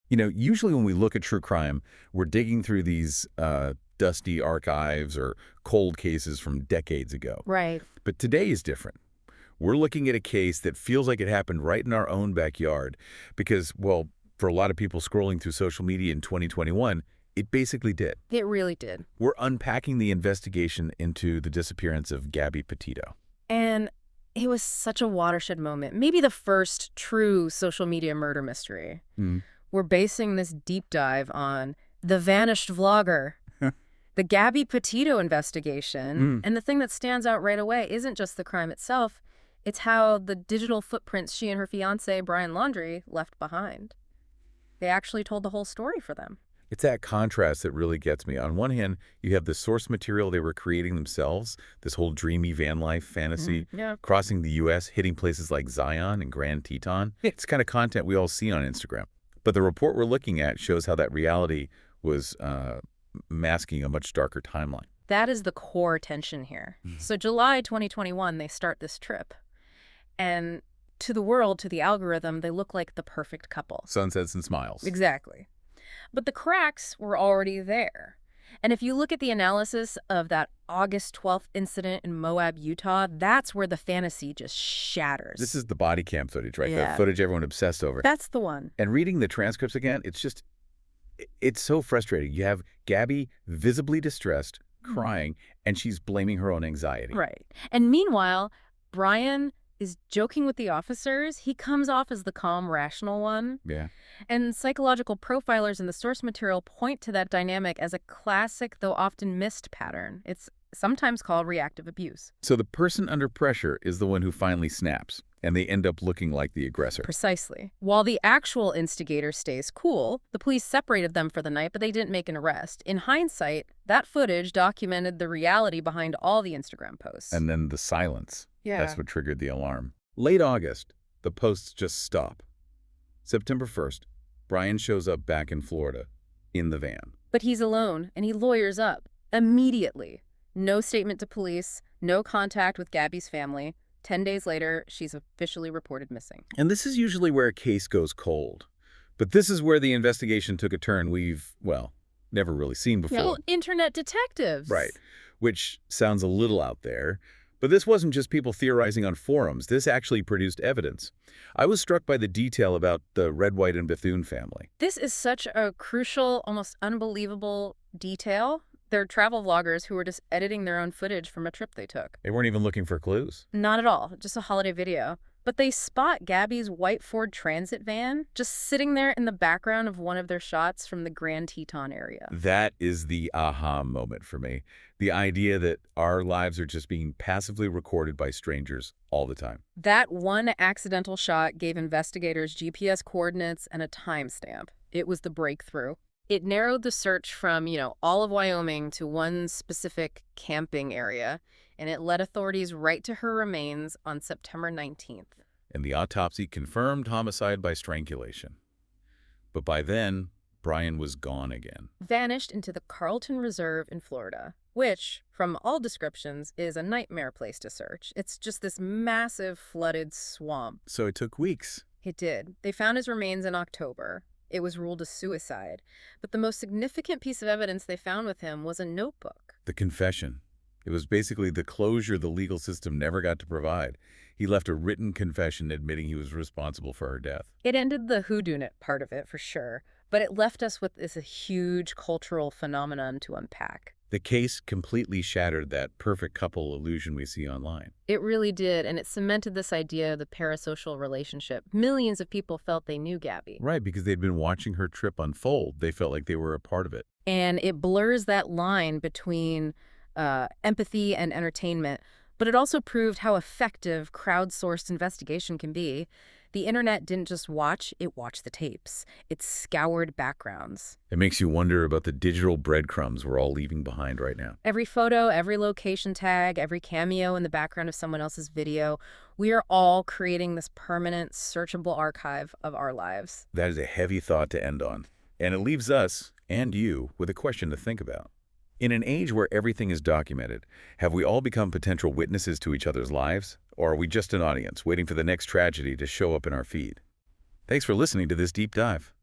Usually when we look at true crime, we're digging through these dusty archives or cold cases from decades ago. Right. But today is different. We're looking at a case that feels like it happened right in our own backyard because, well, for a lot of people scrolling through social media in 2021, it basically did. It really did. We're unpacking the investigation into the disappearance of Gabby Petito. And it was such a watershed moment. Maybe the first true social media murder mystery. Mm. We're basing this deep dive on the vanished vlogger, the Gabby Petito investigation. And the thing that stands out right away isn't just the crime itself. It's how the digital footprints she and her fiancé, Brian Laundrie, left behind. They actually told the whole story for them. It's that contrast that really gets me. On one hand, you have the source material they were creating themselves, this whole dreamy van life fantasy, crossing the U.S., hitting places like Zion and Grand Teton. It's the kind of content we all see on Instagram. But the report we're looking at shows how that reality was masking a much darker timeline. That is the core tension here. So July 2021, they start this trip. And to the world, to the algorithm, they look like the perfect couple. Sunsets and smiles. Exactly. But the cracks were already there. And if you look at the analysis of that August 12th incident in Moab, Utah, that's where the fantasy just shatters. This is the body cam footage, right? Yeah. The footage everyone obsessed over. That's the one. And reading the transcripts again, it's so frustrating. You have Gabby visibly distressed, crying, and she's blaming her own anxiety. Right. And meanwhile, Brian is joking with the officers. He comes off as the calm, rational one. Yeah. And psychological profilers in the source material point to that dynamic as a classic, though often missed pattern. It's sometimes called reactive abuse. So the person under pressure is the one who finally snaps, and they end up looking like the aggressor. Precisely. While the actual instigator stays cool, the police separated them for the night, but they didn't make an arrest. In hindsight, that footage documented the reality behind all the Instagram posts. And then the silence. Yeah. That's what triggered the alarm. Late August, the posts just stop. September 1st, Brian shows up back in Florida, in the van. But he's alone, and he lawyers up. Immediately. No statement to police, no contact with Gabby's family. 10 days later, she's officially reported missing. And this is usually where a case goes cold. But this is where the investigation took a turn we've, well, never really seen before. Well, internet detectives. Right. Which sounds a little out there. But this wasn't just people theorizing on forums. This actually produced evidence. I was struck by the detail about the Red, White, and Bethune family. This is such a crucial, almost unbelievable detail. They're travel vloggers who were just editing their own footage from a trip they took. They weren't even looking for clues. Not at all. Just a holiday video. But they spot Gabby's white Ford Transit van just sitting there in the background of one of their shots from the Grand Teton area. That is the aha moment for me. The idea that our lives are just being passively recorded by strangers all the time. That one accidental shot gave investigators GPS coordinates and a timestamp. It was the breakthrough. It narrowed the search from, all of Wyoming to one specific camping area, and it led authorities right to her remains on September 19th. And the autopsy confirmed homicide by strangulation. But by then, Brian was gone again. Vanished into the Carlton Reserve in Florida, which, from all descriptions, is a nightmare place to search. It's just this massive flooded swamp. So it took weeks. It did. They found his remains in October. It was ruled a suicide. But the most significant piece of evidence they found with him was a notebook. The confession. It was basically the closure the legal system never got to provide. He left a written confession admitting he was responsible for her death. It ended the whodunit part of it, for sure. But it left us with this huge cultural phenomenon to unpack. The case completely shattered that perfect couple illusion we see online. It really did, and it cemented this idea of the parasocial relationship. Millions of people felt they knew Gabby. Right, because they'd been watching her trip unfold. They felt like they were a part of it. And it blurs that line between empathy and entertainment, but it also proved how effective crowdsourced investigation can be. The internet didn't just watch, it watched the tapes. It scoured backgrounds. It makes you wonder about the digital breadcrumbs we're all leaving behind right now. Every photo, every location tag, every cameo in the background of someone else's video, we are all creating this permanent, searchable archive of our lives. That is a heavy thought to end on. And it leaves us, and you, with a question to think about. In an age where everything is documented, have we all become potential witnesses to each other's lives? Or are we just an audience waiting for the next tragedy to show up in our feed? Thanks for listening to this deep dive.